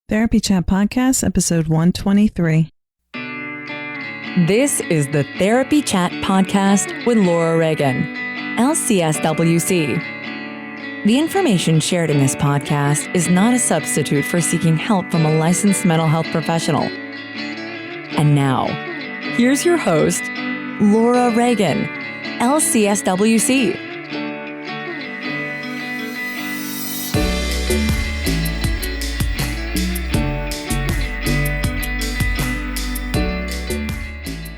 Therapy Chat Podcast, episode 123. This is the Therapy Chat Podcast with Laura Reagan, LCSW-C. The information shared in this podcast is not a substitute for seeking help from a licensed mental health professional. And now, here's your host, Laura Reagan, LCSW-C.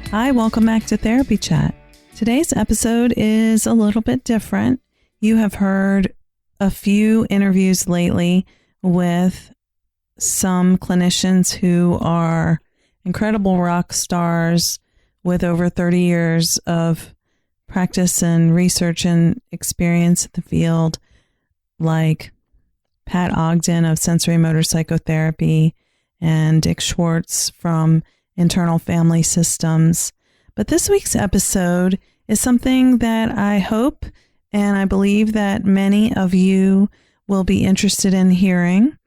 Hi, welcome back to Therapy Chat. Today's episode is a little bit different. You have heard a few interviews lately with some clinicians who are incredible rock stars with over 30 years of practice and research and experience in the field, like Pat Ogden of Sensory Motor Psychotherapy and Dick Schwartz from Internal Family Systems. But this week's episode is something that I hope and I believe that many of you will be interested in hearing.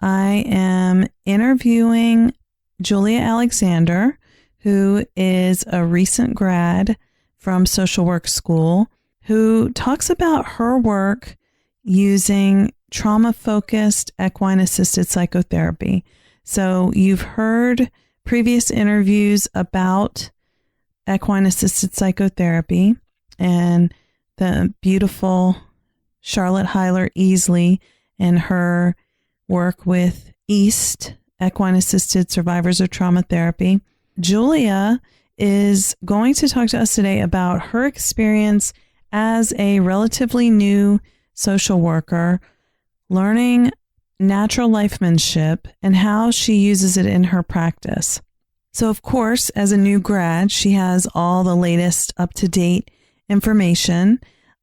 I am interviewing Julia Alexander, who is a recent grad from social work school, who talks about her work using trauma-focused equine-assisted psychotherapy. So you've heard previous interviews about equine-assisted psychotherapy and the beautiful Charlotte Heiler-Easley and her work with EAST, Equine-Assisted Survivors of Trauma Therapy. Julia is going to talk to us today about her experience as a relatively new social worker, learning natural lifemanship and how she uses it in her practice. So, of course, as a new grad, she has all the latest up-to-date information.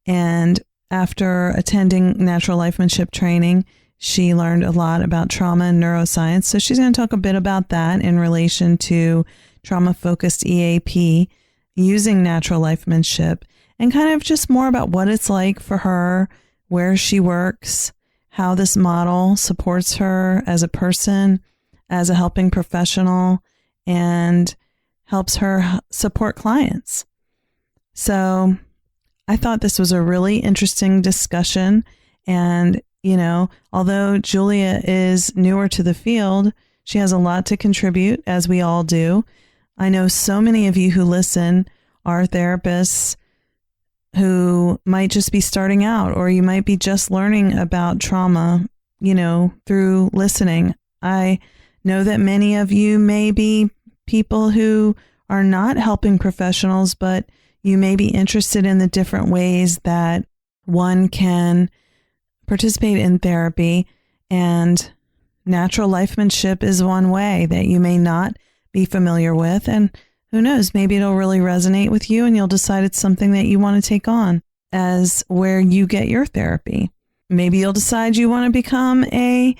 And after attending natural lifemanship training, she learned a lot about trauma and neuroscience. So she's going to talk a bit about that in relation to trauma-focused EAP using natural lifemanship and kind of just more about what it's like for her, where she works, how this model supports her as a person, as a helping professional, and helps her support clients. So I thought this was a really interesting discussion. And, you know, although Julia is newer to the field, she has a lot to contribute, as we all do. I know so many of you who listen are therapists who might just be starting out, or you might be just learning about trauma, you know, through listening. I know that many of you may be people who are not helping professionals, but you may be interested in the different ways that one can participate in therapy, and natural lifemanship is one way that you may not be familiar with. And who knows, maybe it'll really resonate with you and you'll decide it's something that you want to take on as where you get your therapy. Maybe you'll decide you want to become a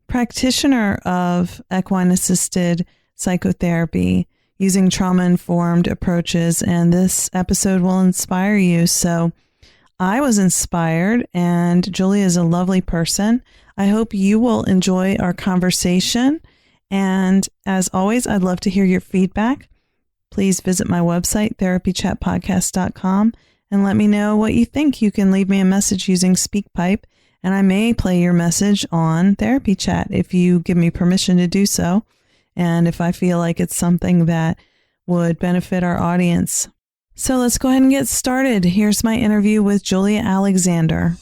practitioner of equine-assisted psychotherapy using trauma-informed approaches, and this episode will inspire you. So I was inspired, and Julia is a lovely person. I hope you will enjoy our conversation. And as always, I'd love to hear your feedback. Please visit my website, therapychatpodcast.com, and let me know what you think. You can leave me a message using SpeakPipe, and I may play your message on Therapy Chat if you give me permission to do so, and if I feel like it's something that would benefit our audience. So let's go ahead and get started. Here's my interview with Julia Alexander.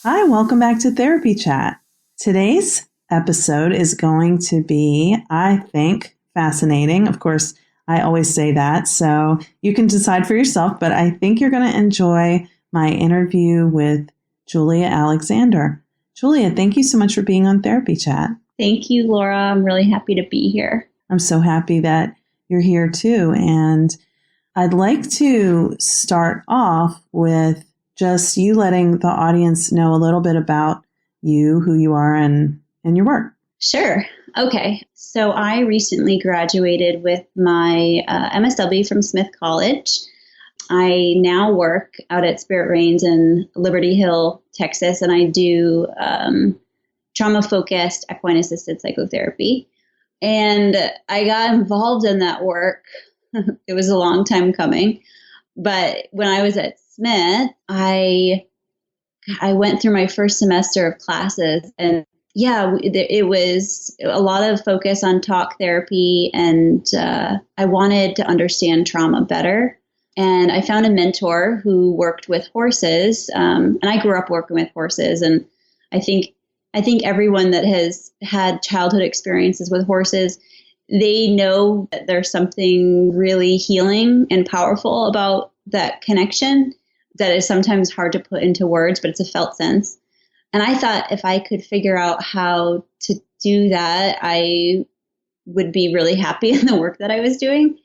Hi, welcome back to Therapy Chat. Today's episode is going to be, I think, fascinating. Of course, I always say that, so you can decide for yourself, but I think you're going to enjoy my interview with Julia Alexander. Julia, thank you so much for being on Therapy Chat. Thank you, Laura. I'm really happy to be here. I'm so happy that you're here too. And I'd like to start off with just you letting the audience know a little bit about you, who you are, and your work. Sure. Okay. So I recently graduated with my MSW from Smith College. I now work out at Spirit Reina in Liberty Hill, Texas, and I do trauma-focused equine-assisted psychotherapy. And I got involved in that work. It was a long time coming. But when I was at Smith, I went through my first semester of classes, and it was a lot of focus on talk therapy, and I wanted to understand trauma better. And I found a mentor who worked with horses, and I grew up working with horses, and I think everyone that has had childhood experiences with horses, they know that there's something really healing and powerful about that connection that is sometimes hard to put into words, but it's a felt sense. And I thought if I could figure out how to do that, I would be really happy in the work that I was doing.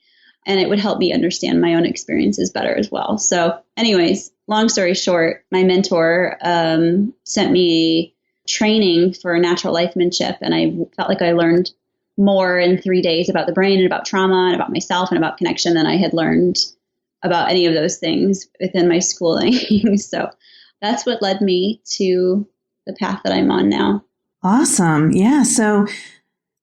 And it would help me understand my own experiences better as well. So anyways, long story short, my mentor sent me training for natural lifemanship. And I felt like I learned more in 3 days about the brain and about trauma and about myself and about connection than I had learned about any of those things within my schooling. So that's what led me to the path that I'm on now. Awesome. Yeah. So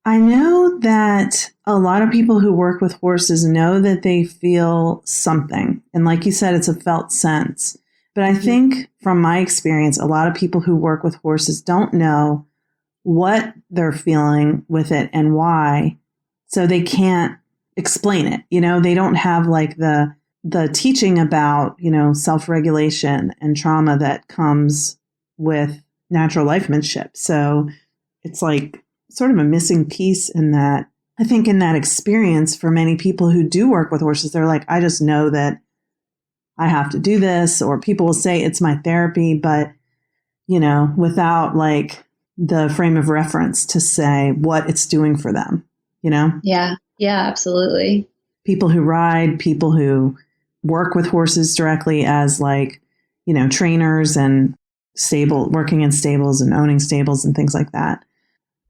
I know that a lot of people who work with horses know that they feel something. And like you said, it's a felt sense. But I think from my experience, a lot of people who work with horses don't know what they're feeling with it and why. So they can't explain it. They don't have like the teaching about, self-regulation and trauma that comes with natural lifemanship. So it's like sort of a missing piece in that. I think in that experience for many people who do work with horses, they're like, I just know that I have to do this, or people will say it's my therapy, but, without like the frame of reference to say what it's doing for them, Yeah, absolutely. People who ride, people who work with horses directly as like, trainers and working in stables and owning stables and things like that.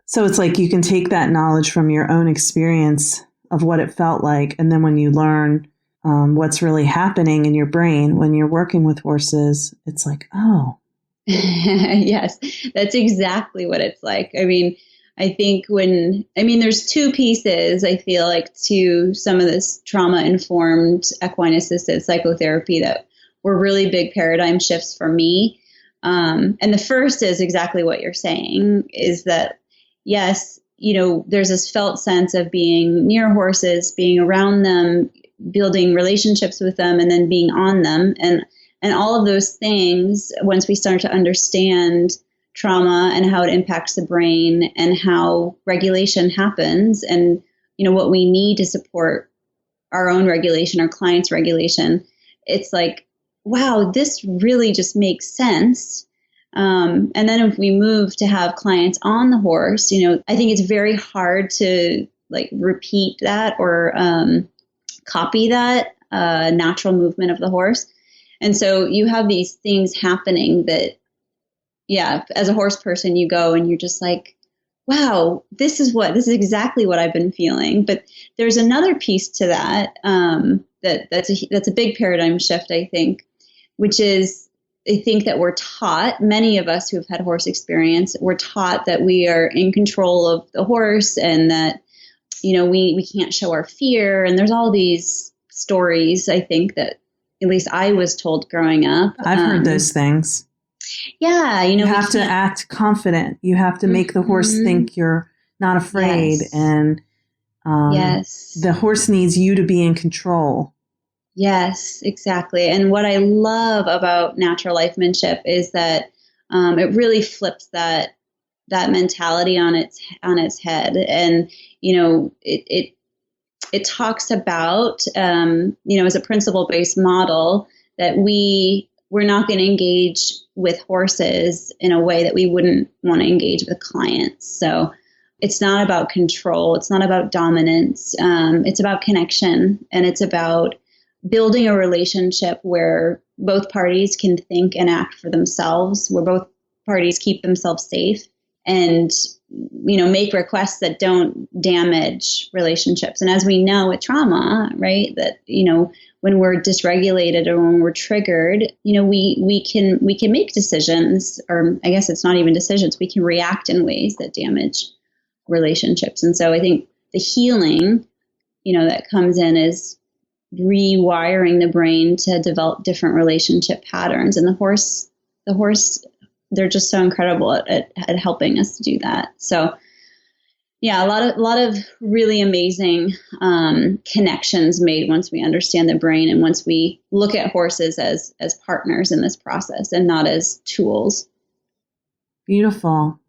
So it's like you can take that knowledge from your own experience of what it felt like. And then when you learn what's really happening in your brain when you're working with horses, it's like, oh. Yes, that's exactly what it's like. I mean, I think there's two pieces, I feel like, to some of this trauma-informed equine-assisted psychotherapy that were really big paradigm shifts for me. And the first is exactly what you're saying, is that, yes, there's this felt sense of being near horses, being around them, building relationships with them, and then being on them. And all of those things, once we start to understand trauma and how it impacts the brain and how regulation happens and, what we need to support our own regulation, our clients' regulation, it's like, wow, this really just makes sense. And then if we move to have clients on the horse, I think it's very hard to like repeat that or copy that natural movement of the horse. And so you have these things happening that, as a horse person, you go and you're just like, wow, this is exactly what I've been feeling. But there's another piece to that, that's a big paradigm shift, I think, which is, I think that we're taught, many of us who have had horse experience, we're taught that we are in control of the horse and that, we can't show our fear. And there's all these stories, I think, that at least I was told growing up. I've heard those things. Yeah. You have to act confident. You have to make the horse think you're not afraid. Yes. And the horse needs you to be in control. Yes, exactly. And what I love about natural lifemanship is that it really flips that mentality on its head. And, it talks about, as a principle-based model that we're not going to engage with horses in a way that we wouldn't want to engage with clients. So it's not about control. It's not about dominance. It's about connection, and it's about building a relationship where both parties can think and act for themselves, where both parties keep themselves safe. And make requests that don't damage relationships. And as we know with trauma, right, that, when we're dysregulated or when we're triggered, we can make decisions, or I guess it's not even decisions. We can react in ways that damage relationships. And so I think the healing, that comes in is rewiring the brain to develop different relationship patterns. And the horse, they're just so incredible at helping us to do that. So yeah, a lot of really amazing connections made once we understand the brain and once we look at horses as partners in this process and not as tools. Beautiful.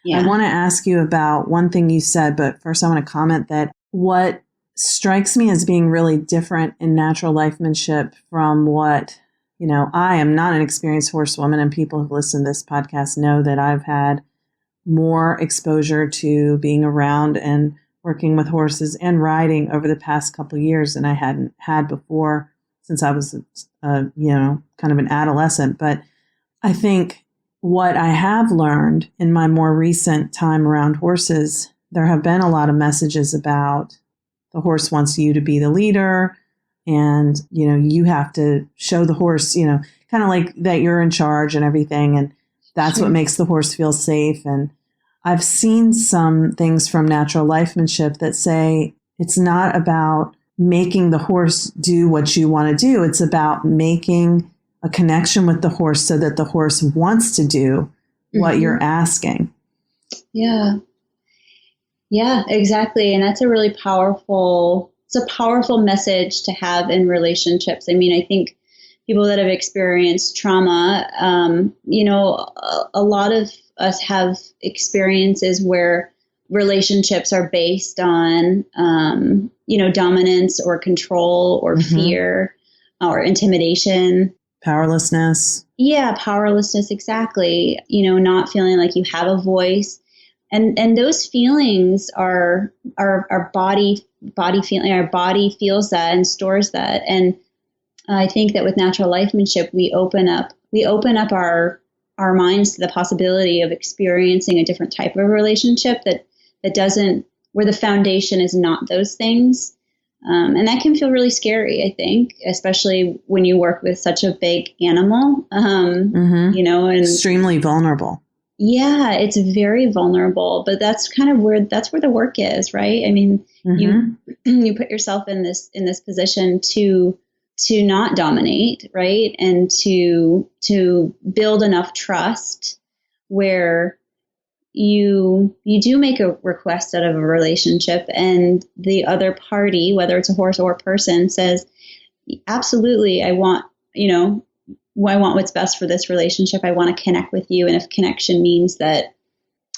Yeah. I want to ask you about one thing you said, but first I want to comment that what strikes me as being really different in natural lifemanship from what, I am not an experienced horsewoman, and people who listen to this podcast know that I've had more exposure to being around and working with horses and riding over the past couple of years than I hadn't had before, since I was, kind of an adolescent. But I think what I have learned in my more recent time around horses, there have been a lot of messages about the horse wants you to be the leader, and, you have to show the horse, kind of like that you're in charge and everything. And that's Sure. what makes the horse feel safe. And I've seen some things from natural lifemanship that say it's not about making the horse do what you want to do. It's about making a connection with the horse so that the horse wants to do what you're asking. Yeah. Yeah, exactly. And that's a really powerful message to have in relationships. I mean, I think people that have experienced trauma, a lot of us have experiences where relationships are based on, dominance or control or fear or intimidation. Powerlessness. Yeah, powerlessness, exactly. Not feeling like you have a voice. And those feelings are our body feeling. Our body feels that and stores that. And I think that with natural lifemanship, we open up our minds to the possibility of experiencing a different type of relationship that doesn't, where the foundation is not those things. And that can feel really scary, I think, especially when you work with such a big animal, and extremely vulnerable. Yeah, it's very vulnerable, but that's kind of where the work is, right? I mean, you put yourself in this position to not dominate, right? And to build enough trust where you do make a request out of a relationship, and the other party, whether it's a horse or a person, says, absolutely, I want what's best for this relationship. I want to connect with you. And if connection means that,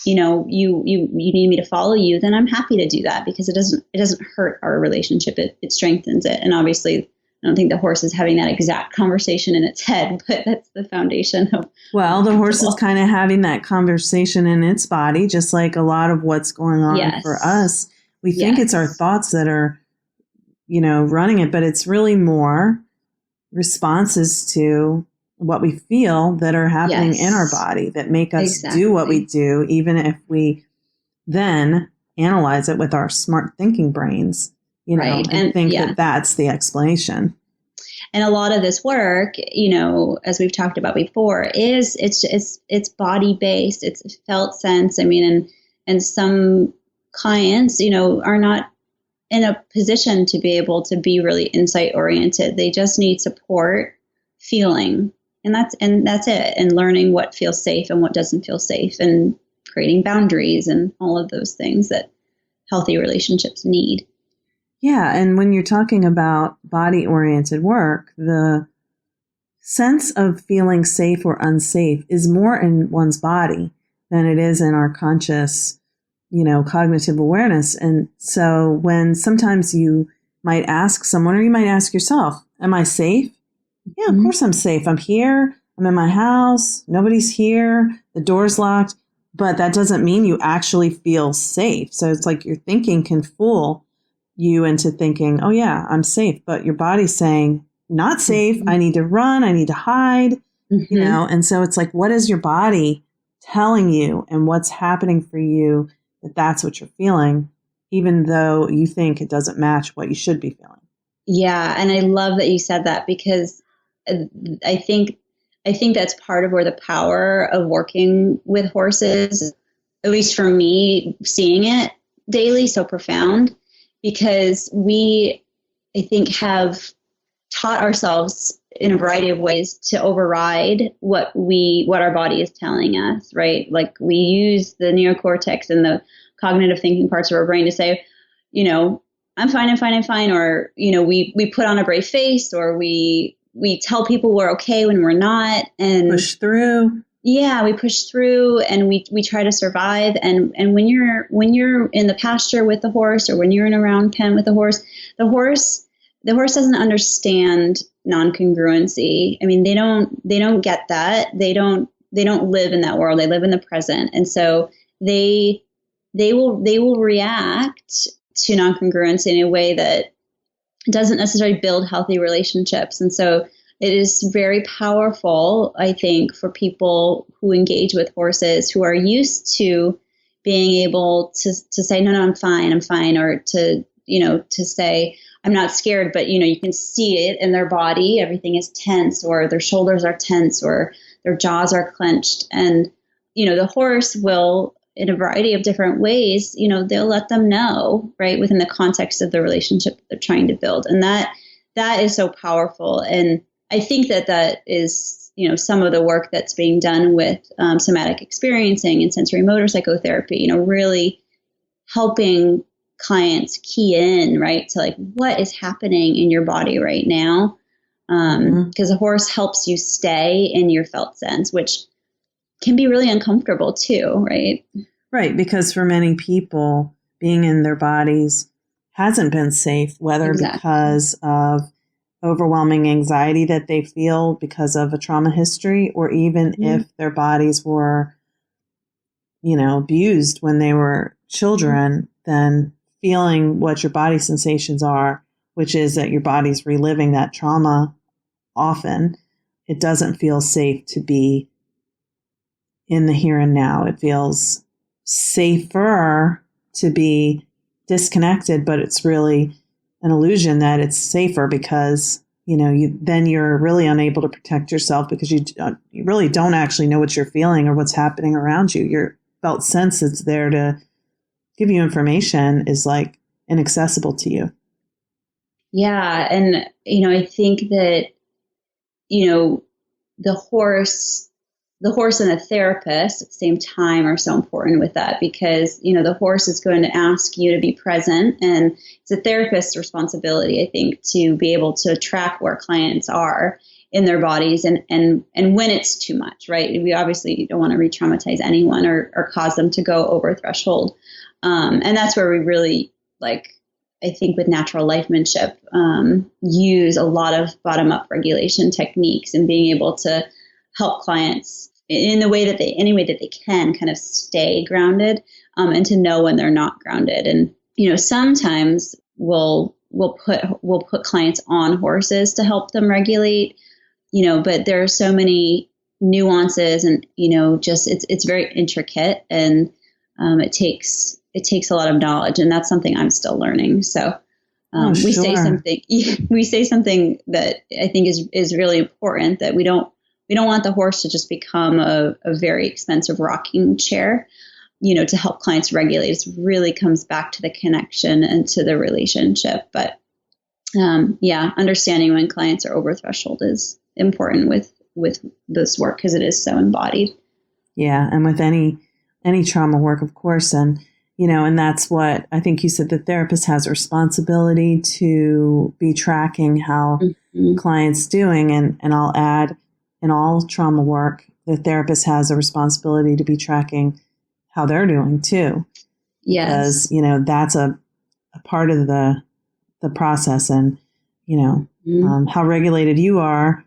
you need me to follow you, then I'm happy to do that, because it doesn't hurt our relationship. It strengthens it. And obviously I don't think the horse is having that exact conversation in its head, but that's the foundation of. Well, the horse is kind of having that conversation in its body, just like a lot of what's going on for us. We think it's our thoughts that are, running it, but it's really more responses to what we feel that are happening in our body that make us do what we do, even if we then analyze it with our smart thinking brains, and think that that's the explanation. And a lot of this work, as we've talked about before, it's body based, it's felt sense. I mean, and some clients, are not in a position to be able to be really insight oriented. They just need support, feeling. And that's it. And learning what feels safe and what doesn't feel safe, and creating boundaries and all of those things that healthy relationships need. Yeah. And when you're talking about body-oriented work, the sense of feeling safe or unsafe is more in one's body than it is in our conscious, cognitive awareness. And so when sometimes you might ask someone, or you might ask yourself, am I safe? Yeah, of course I'm safe. I'm here. I'm in my house. Nobody's here. The door's locked. But that doesn't mean you actually feel safe. So it's like your thinking can fool you into thinking, oh yeah, I'm safe. But your body's saying, not safe. I need to run. I need to hide. And so it's like, what is your body telling you and what's happening for you that that's what you're feeling, even though you think it doesn't match what you should be feeling. Yeah. And I love that you said that, because I think that's part of where the power of working with horses, at least for me, seeing it daily, so profound, because we, I think, have taught ourselves in a variety of ways to override what our body is telling us, right? Like we use the neocortex and the cognitive thinking parts of our brain to say, I'm fine, I'm fine, I'm fine. Or, we put on a brave face, or we tell people we're okay when we're not, and push through. Yeah, we push through, and we try to survive. And when you're in the pasture with the horse, or when you're in a round pen with the horse doesn't understand non-congruency. I mean, they don't get that. They don't live in that world. They live in the present. And so they will react to non-congruency in a way that doesn't necessarily build healthy relationships. And so it is very powerful, I think, for people who engage with horses, who are used to being able to say, no, I'm fine, or to say, I'm not scared, but you can see it in their body. Everything is tense, or their shoulders are tense, or their jaws are clenched. And, the horse will, in a variety of different ways, they'll let them know, right, within the context of the relationship that they're trying to build. And that is so powerful. And I think that is, some of the work that's being done with somatic experiencing and sensory motor psychotherapy, really helping clients key in, right, to like what is happening in your body right now. Because a horse helps you stay in your felt sense, which can be really uncomfortable too, right? Right, because for many people, being in their bodies hasn't been safe, whether because of overwhelming anxiety that they feel because of a trauma history, or even if their bodies were, abused when they were children, then feeling what your body sensations are, which is that your body's reliving that trauma often, it doesn't feel safe to be in the here and now. It feels safer to be disconnected, but it's really an illusion that it's safer, because you're really unable to protect yourself, because you really don't actually know what you're feeling or what's happening around you. Your felt sense that's there to give you information is like inaccessible to you. Yeah. And, I think that, the horse and the therapist at the same time are so important with that, because, the horse is going to ask you to be present, and it's a therapist's responsibility, I think, to be able to track where clients are in their bodies and when it's too much, right? We obviously don't want to re-traumatize anyone or cause them to go over threshold. And that's where we really, I think with natural lifemanship, use a lot of bottom-up regulation techniques, and being able to help clients in the way that any way that they can kind of stay grounded, and to know when they're not grounded. And, sometimes we'll put clients on horses to help them regulate, but there are so many nuances, and, just it's very intricate, and it takes a lot of knowledge, and that's something I'm still learning. So we say something that I think is really important, that we don't want the horse to just become a very expensive rocking chair, to help clients regulate. It really comes back to the connection and to the relationship. But understanding when clients are over threshold is important with this work, because it is so embodied. Yeah. And with any trauma work, of course. And, and that's what I think you said, the therapist has a responsibility to be tracking how clients doing. And I'll add, in all trauma work, the therapist has a responsibility to be tracking how they're doing too. Yes. Because, that's a part of the process. And, how regulated you are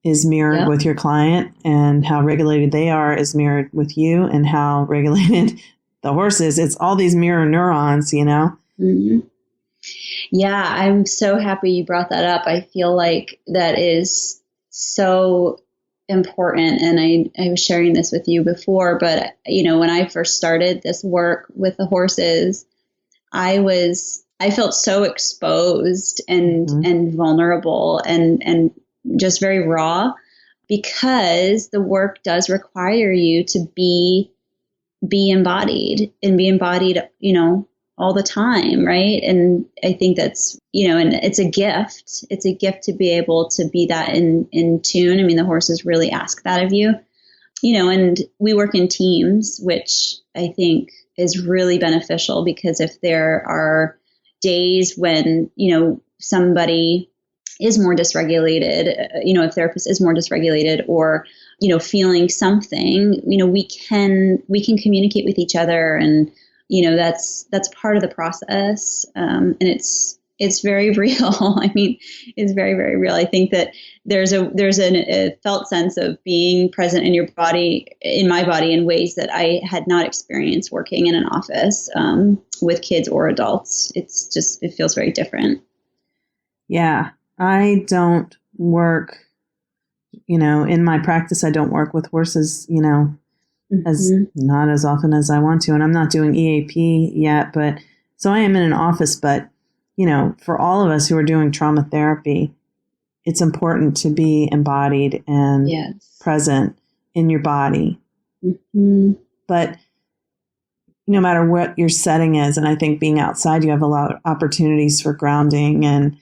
is mirrored with your client, and how regulated they are is mirrored with you, and how regulated the horse is. It's all these mirror neurons, Mm-hmm. Yeah. I'm so happy you brought that up. I feel like that is so important. And I was sharing this with you before, but when I first started this work with the horses, I felt so exposed and vulnerable and just very raw, because the work does require you to be embodied and be embodied, all the time. Right. And I think that's, and it's a gift. It's a gift to be able to be that in tune. I mean, the horses really ask that of you, and we work in teams, which I think is really beneficial, because if there are days when, somebody is more dysregulated, a therapist is more dysregulated, or, feeling something, we can communicate with each other, and, that's part of the process. And it's very real. I mean, it's very, very real. I think that there's a felt sense of being present in your body, in my body, in ways that I had not experienced working in an office with kids or adults. It feels very different. Yeah. I don't work, in my practice, I don't work with horses, as not as often as I want to. And I'm not doing EAP yet, but so I am in an office, but for all of us who are doing trauma therapy, it's important to be embodied and present in your body. Mm-hmm. But no matter what your setting is, and I think being outside, you have a lot of opportunities for grounding. And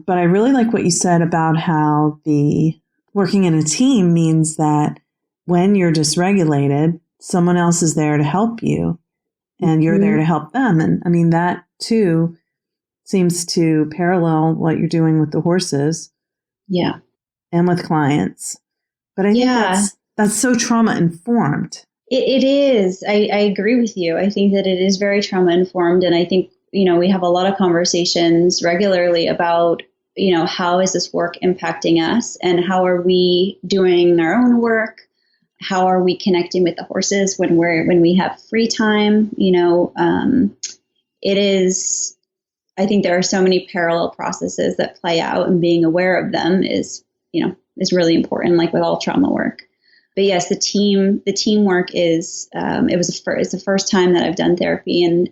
but I really like what you said about how the working in a team means that when you're dysregulated, someone else is there to help you, and you're there to help them. And I mean, that too seems to parallel what you're doing with the horses. Yeah. And with clients. But I think that's so trauma informed. It is. I agree with you. I think that it is very trauma informed. And I think, we have a lot of conversations regularly about, how is this work impacting us, and how are we doing our own work? How are we connecting with the horses when we have free time? It is, I think there are so many parallel processes that play out, and being aware of them is really important, like with all trauma work. But yes, the teamwork is, it's the first time that I've done therapy in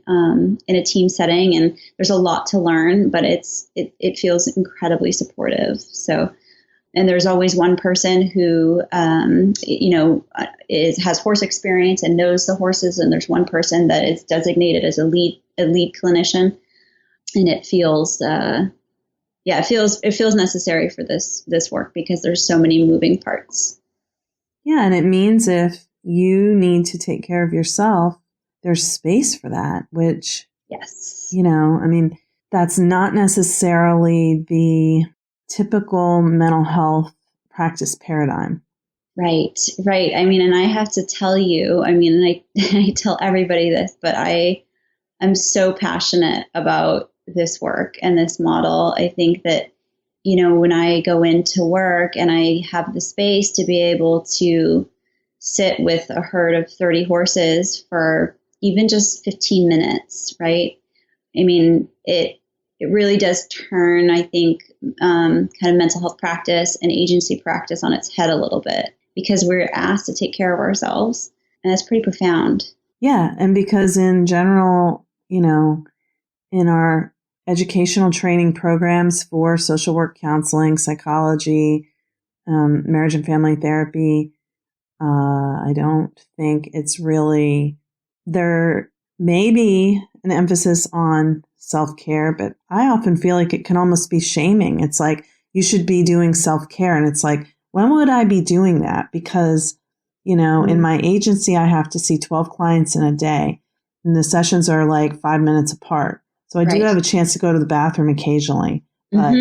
a team setting, and there's a lot to learn, but it feels incredibly supportive. So, and there's always one person who, has horse experience and knows the horses. And there's one person that is designated as a lead clinician. And it feels, it feels necessary for this work, because there's so many moving parts. Yeah. And it means if you need to take care of yourself, there's space for that, which, that's not necessarily the typical mental health practice paradigm. Right. I mean, and I have to tell you, and I tell everybody this, but I'm so passionate about this work and this model. I think that, when I go into work and I have the space to be able to sit with a herd of 30 horses for even just 15 minutes, right? I mean, it really does turn, I think, kind of mental health practice and agency practice on its head a little bit, because we're asked to take care of ourselves. And that's pretty profound. Yeah. And because in general, in our educational training programs for social work, counseling, psychology, marriage and family therapy, I don't think it's really, there may be an emphasis on self-care, but I often feel like it can almost be shaming. It's like, you should be doing self-care. And it's like, when would I be doing that? Because, in my agency, I have to see 12 clients in a day, and the sessions are like 5 minutes apart. So I do have a chance to go to the bathroom occasionally. But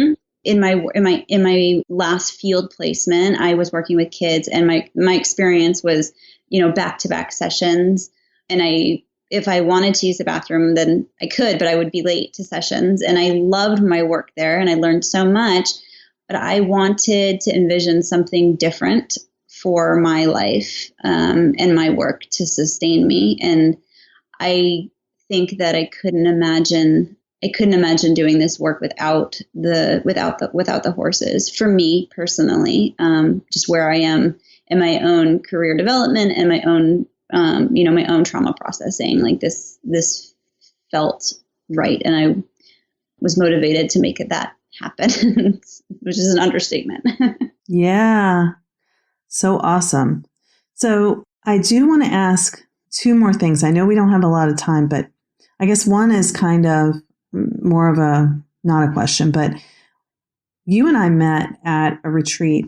in my last field placement, I was working with kids, and my experience was, back-to-back sessions. And if I wanted to use the bathroom, then I could, but I would be late to sessions. And I loved my work there, and I learned so much, but I wanted to envision something different for my life and my work to sustain me. And I think that I couldn't imagine I couldn't imagine doing this work without the horses. For me personally, just where I am in my own career development and my own my own trauma processing, like this felt right, and I was motivated to make that happen, which is an understatement. Yeah, so awesome. So I do want to ask two more things. I know we don't have a lot of time, but I guess one is kind of more of not a question, but you and I met at a retreat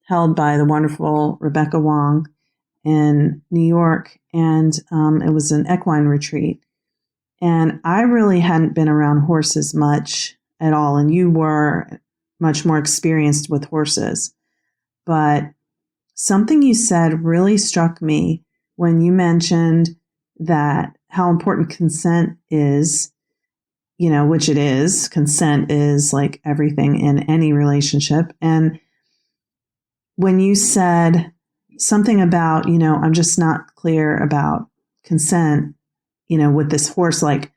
held by the wonderful Rebecca Wong in New York, and it was an equine retreat. And I really hadn't been around horses much at all, and you were much more experienced with horses. But something you said really struck me when you mentioned that how important consent is, which it is. Consent is like everything in any relationship. And when you said something about, I'm just not clear about consent, with this horse, like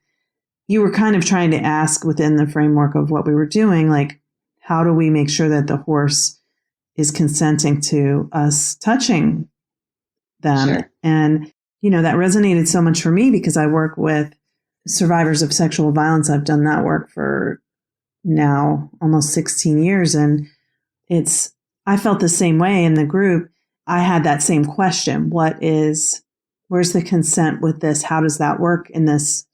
you were kind of trying to ask within the framework of what we were doing, like, how do we make sure that the horse is consenting to us touching them? Sure. And, that resonated so much for me because I work with survivors of sexual violence. I've done that work for now almost 16 years. And I felt the same way in the group. I had that same question. Where's the consent with this? How does that work in this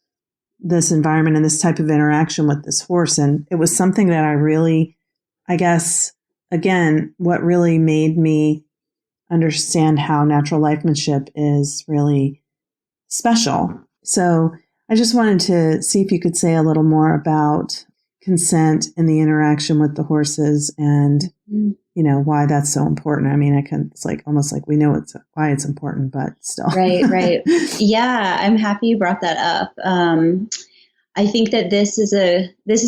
environment and this type of interaction with this horse? And it was something that I really, I guess, again, what really made me understand how natural lifemanship is really special. So I just wanted to see if you could say a little more about consent and the interaction with the horses and, why that's so important. I mean, it's like almost like we know why it's important, but still. Right. Yeah, I'm happy you brought that up. I think that this is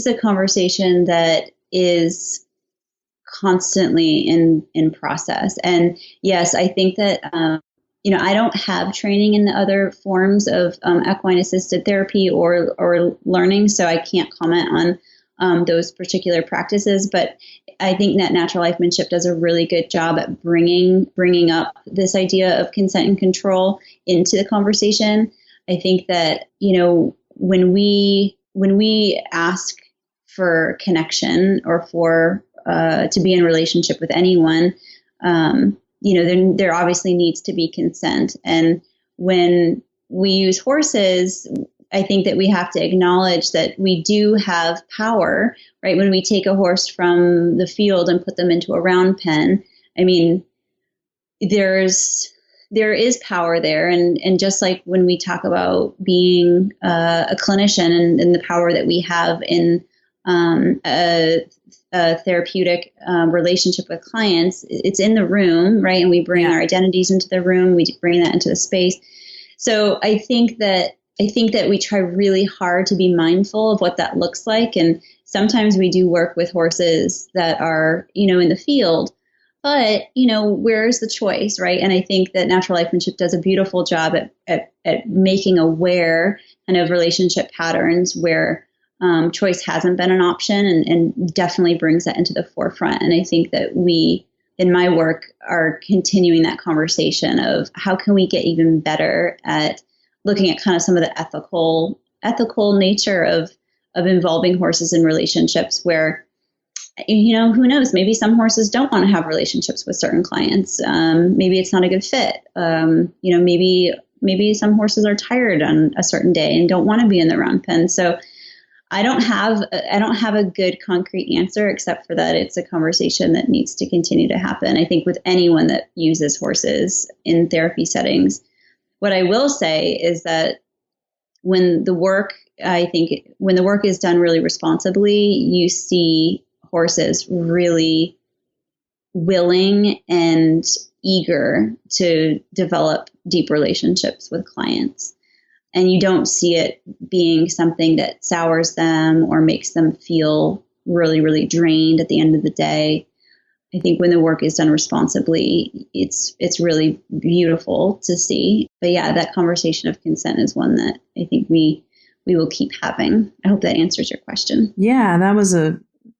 a conversation that is constantly in process. And yes, I think that, I don't have training in the other forms of equine assisted therapy or learning, so I can't comment on those particular practices. But I think that natural lifemanship does a really good job at bringing up this idea of consent and control into the conversation. I think that, when we ask for connection or for to be in relationship with anyone, then there obviously needs to be consent. And when we use horses, I think that we have to acknowledge that we do have power, right? When we take a horse from the field and put them into a round pen, I mean, there is power there. And just like when we talk about being a clinician and the power that we have in a therapeutic relationship with clients, it's in the room, right? And we bring our identities into the room, we bring that into the space. So I think that we try really hard to be mindful of what that looks like. And sometimes we do work with horses that are, in the field, but, where's the choice, right? And I think that natural lifemanship does a beautiful job at making aware kind of relationship patterns where choice hasn't been an option and definitely brings that into the forefront. And I think that we, in my work, are continuing that conversation of how can we get even better at looking at kind of some of the ethical nature of involving horses in relationships where, who knows, maybe some horses don't want to have relationships with certain clients. Maybe it's not a good fit. Maybe some horses are tired on a certain day and don't want to be in the round pen. So I don't have a good concrete answer except for that it's a conversation that needs to continue to happen. I think with anyone that uses horses in therapy settings. What I will say is that when the work is done really responsibly, you see horses really willing and eager to develop deep relationships with clients. And you don't see it being something that sours them or makes them feel really, really drained at the end of the day. I think when the work is done responsibly, it's really beautiful to see. But yeah, that conversation of consent is one that I think we we will keep having. I hope that answers your question. Yeah, that was a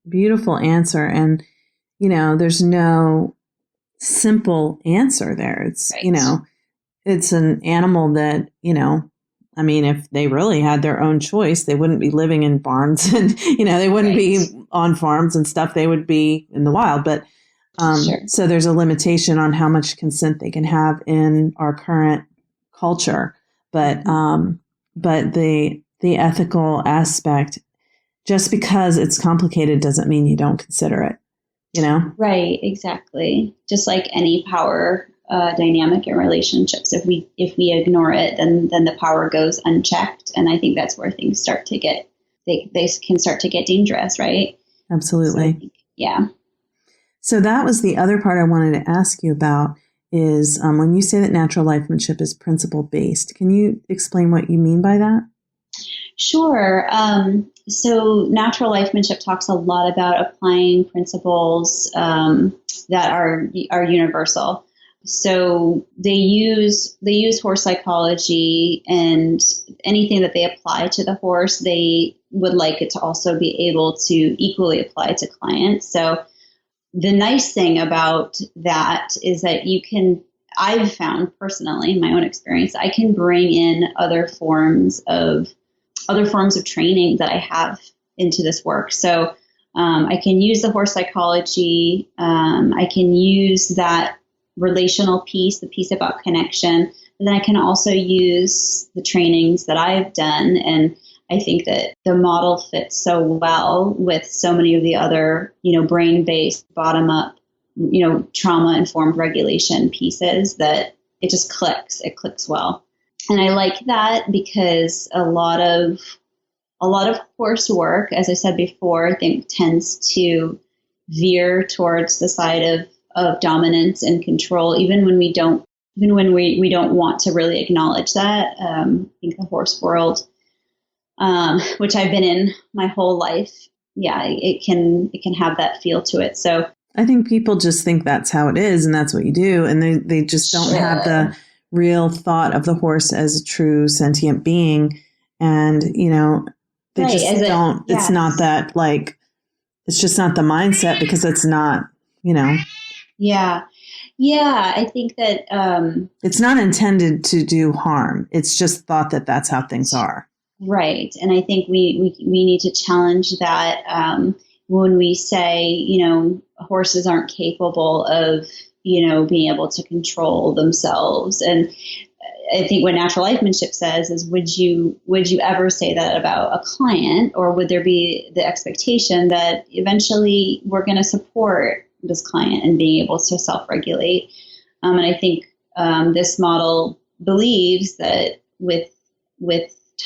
beautiful answer. And, there's no simple answer there. It's, Right. It's an animal that, if they really had their own choice, they wouldn't be living in barns and, they wouldn't Right. be on farms and stuff. They would be in the wild. But Sure. so there's a limitation on how much consent they can have in our current culture. But the ethical aspect, just because it's complicated doesn't mean you don't consider it, Right, exactly. Just like any power dynamic in relationships, if we ignore it, then the power goes unchecked, and I think that's where things start to get they can start to get dangerous, right? Absolutely. So yeah. So that was the other part I wanted to ask you about is when you say that natural lifemanship is principle based, can you explain what you mean by that? Sure. So natural lifemanship talks a lot about applying principles that are universal. So they use horse psychology, and anything that they apply to the horse, they would like it to also be able to equally apply to clients. So the nice thing about that is that I've found personally in my own experience, I can bring in other forms of training that I have into this work. So I can use the horse psychology. I can use that relational piece, the piece about connection. And then I can also use the trainings that I've done. And I think that the model fits so well with so many of the other, brain-based, bottom-up, trauma-informed regulation pieces that it just clicks. It clicks well. And I like that because a lot of horse work, as I said before, I think tends to veer towards the side of dominance and control, even when we don't want to really acknowledge that. I think the horse world, which I've been in my whole life, it can have that feel to it. So I think people just think that's how it is and that's what you do, and they just don't have the real thought of the horse as a true sentient being, and they right, just don't. Yes. It's not that it's just not the mindset because it's not Yeah, I think that it's not intended to do harm. It's just thought that that's how things are. Right, and I think we need to challenge that when we say horses aren't capable of being able to control themselves. And I think what natural lifemanship says is, would you ever say that about a client, or would there be the expectation that eventually we're going to support this client in being able to self-regulate? And I think this model believes that with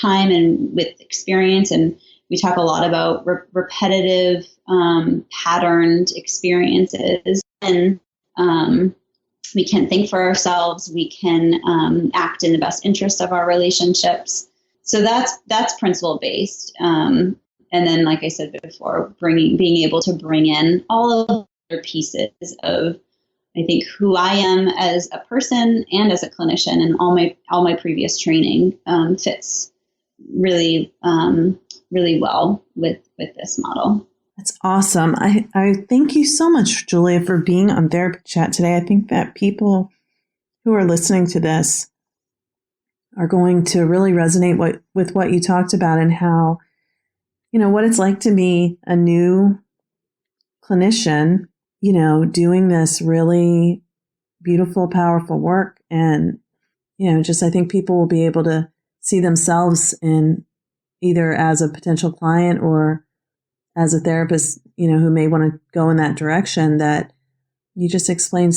time and with experience, and we talk a lot about repetitive, patterned experiences, and we can think for ourselves. We can act in the best interest of our relationships. So that's principle based. And then, like I said before, being able to bring in all of the other pieces of, I think, who I am as a person and as a clinician, and all my previous training fits really well with this model. That's awesome. I thank you so much, Julia, for being on Therapy Chat today. I think that people who are listening to this are going to really resonate with what you talked about, and how, what it's like to be a new clinician, doing this really beautiful, powerful work. And, I think people will be able to see themselves in either as a potential client or as a therapist, who may want to go in that direction, that you just explained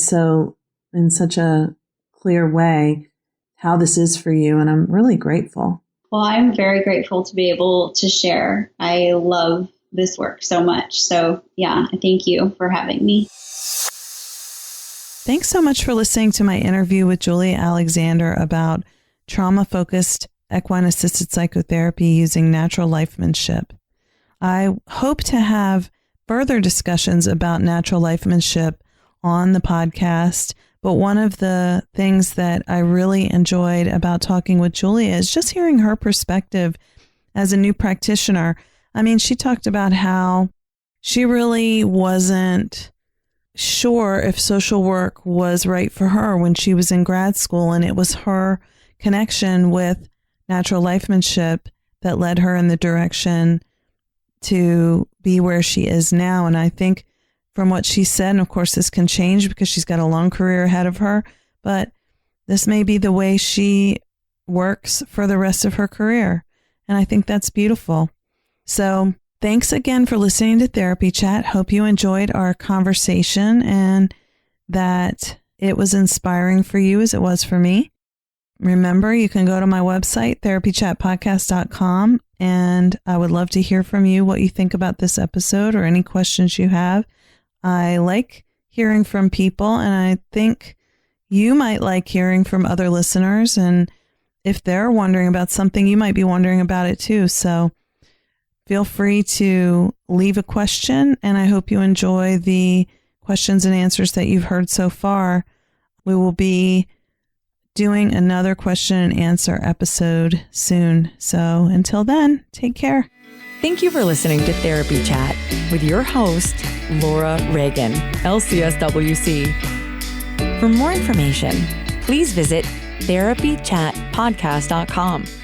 in such a clear way how this is for you. And I'm really grateful. Well, I'm very grateful to be able to share. I love this work so much. So yeah, thank you for having me. Thanks so much for listening to my interview with Julia Alexander about trauma-focused equine-assisted psychotherapy using natural lifemanship. I hope to have further discussions about natural lifemanship on the podcast, but one of the things that I really enjoyed about talking with Julia is just hearing her perspective as a new practitioner. I mean, she talked about how she really wasn't sure if social work was right for her when she was in grad school, and it was her connection with natural lifemanship that led her in the direction to be where she is now. And I think from what she said, and of course this can change because she's got a long career ahead of her, but this may be the way she works for the rest of her career. And I think that's beautiful. So thanks again for listening to Therapy Chat. Hope you enjoyed our conversation and that it was inspiring for you as it was for me. Remember, you can go to my website, therapychatpodcast.com, and I would love to hear from you what you think about this episode or any questions you have. I like hearing from people, and I think you might like hearing from other listeners. And if they're wondering about something, you might be wondering about it too. So feel free to leave a question, and I hope you enjoy the questions and answers that you've heard so far. We will be doing another question and answer episode soon. So until then, take care. Thank you for listening to Therapy Chat with your host, Laura Reagan, LCSW-C. For more information, please visit therapychatpodcast.com.